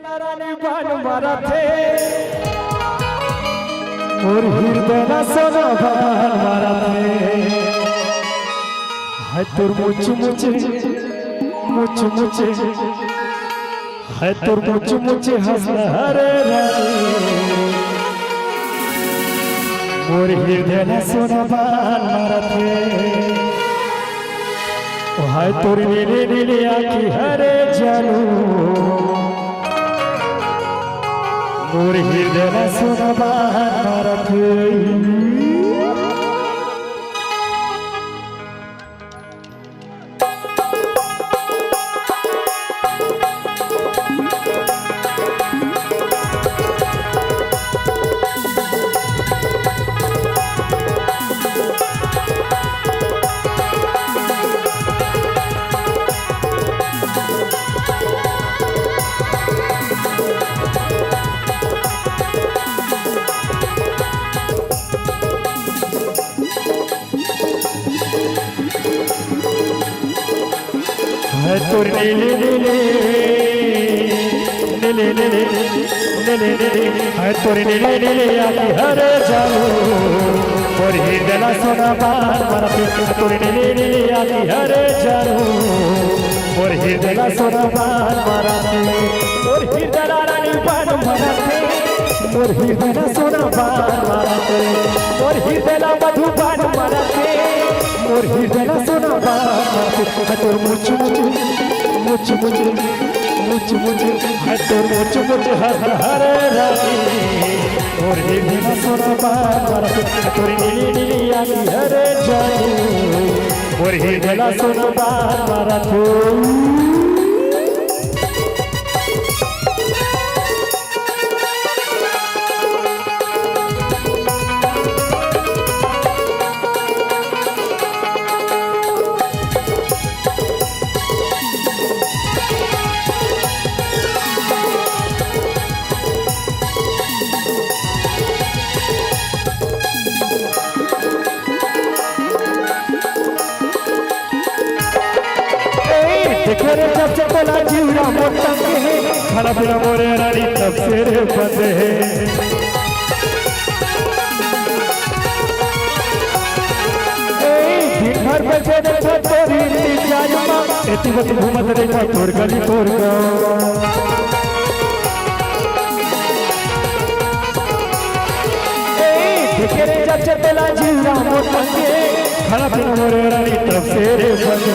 रानी बाण मारा थे और हृदय ना सोना बाण मारा थे है तोर मुच मुचे है तोर मुच हरे रानी और हृदय ना सोना बाण मारा थे है तोर नीले नीले आँखी हरे जानू मोर हृदय न सोना बाण मारत है तोर नीले नीले नीले नीले नीले नीले है तोर नीले नीले आँखी हरे जानू और हृदय ना सोना बाण मारत तोर नीले नीले आँखी हरे जानू और हृदय ना सोना बाण मारत और हृदय ना रानी बाण मारत और हृदय ना सोना बाण मारत और हृदय ना मधु बाण मारत और हृदय ना सोना बाण मारत तोर मुच है तोर मुच हरे रानी और हृदय ना सोना बाण मारत तोर नीली नीली आँखी हरे जानू और हृदय ना सोना बाण मारत देखे रे जब से बोला जीवरा मोटा के खाना पीना मोरे रानी तब से रे बंदे दिन भर बजे देखा तोरी इंतजार में इतनी बत घूमत देखा तोर गली तोर गाँव देखे रे जब से बोला जीवरा मोटा के खाना पीना मोरे रानी तब से रे बंदे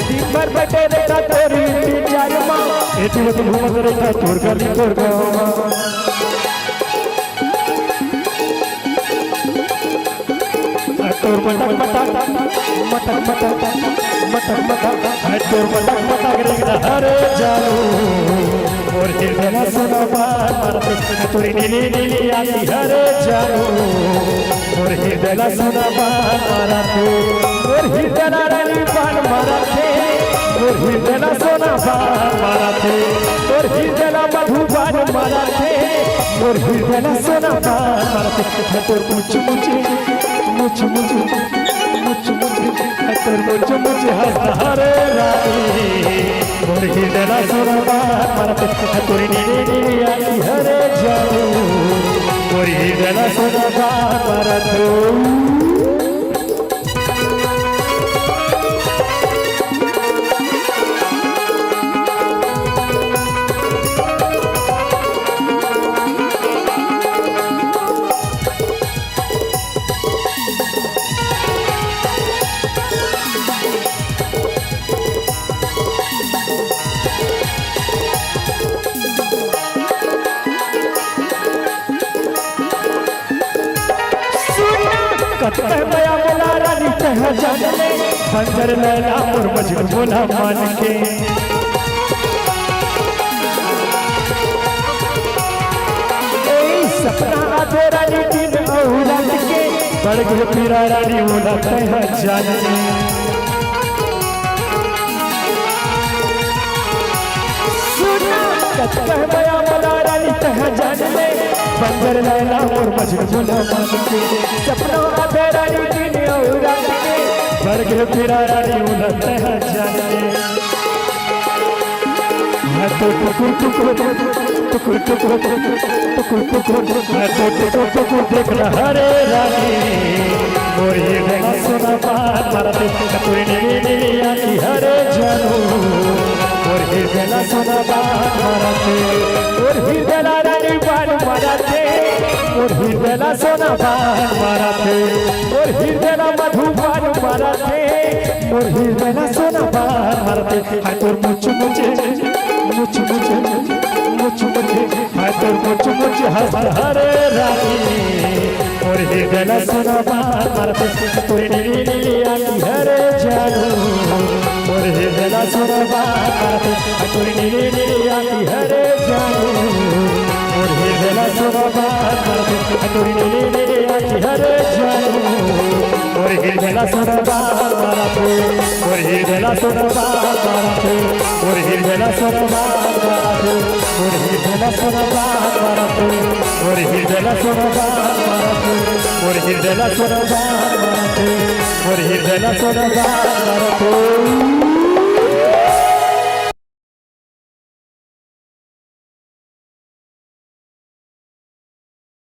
दिन भर बटे देखा तोरी इंतजार में इतनी बत घूमत देखा तोर गली तोर गाँव तोर मटक है तोर मटक रे हरे जानू और हृदय ना सोना बाण मारत तोरी नीली नीली आँखी हरे जानू और हृदय ना सोना बाण मारत और हृदय ना रानी बाण मारत और हृदय ना सोना बाण मारत और हृदय ना मधु बाण मारत और हृदय ना सोना बाण मारत तोर मुच हरे रानी और हृदय ना सोना बाण मारत तोरी नीली नीली आँखी हरे जानू और हृदय ना सोना बाण मारत कह बया बोला रानी कह जान ले बंजर लैला और मजनू बोला मान के सपना आधे रानी दिन औलाद के बढ़ गए पीरा रानी बोला कह जान ले सुना कह बया बोला रानी कह जान ले बंजर लैला और मजनू बोला मान के सपना आधे रानी दिन औलाद के बढ़ गए पीरा रानी बोला कह जान ले तो टुकुर टुकुर टुकुर टुकुर टुकुर टुकुर मैं तो टुकुर टुकुर देख रहा रे रानी मोर हिरदला सोना बान मारते तोरे नीली नीली आँखी हरे जानू मोर हिरदला सोना बान मारते मोर हिरदला रानी बान मारते मोर हिरदला सोना बान मारते मोर हिरदला मधु बान मारते मोर हिरदला सोना बान मारते हाय तोर मुछ मुझे मुछ मुझे मुछ मुझे हाय तोर मुछ मुझे हंस हरे रानी मोर हिरदला सोना बान मारते तोरे नीली नीली आँखी हरे जानू मोर हिरदला सोना बान मारते तोरे नीली नीली आँखी हरे जानू मोर हिरदला सोना बान मारते तोरे नीली नीली आँखी हरे जानू मोर हिरदला सोना बान मारते मोर हिरदला सोना बान मारते मोर हिरदला सोना बान मारते मोर हिरदला सोना बान मारते मोर हिरदला सोना बान मारते मोर हिरदला सोना बान मारते मोर हिरदला सोना बान मारते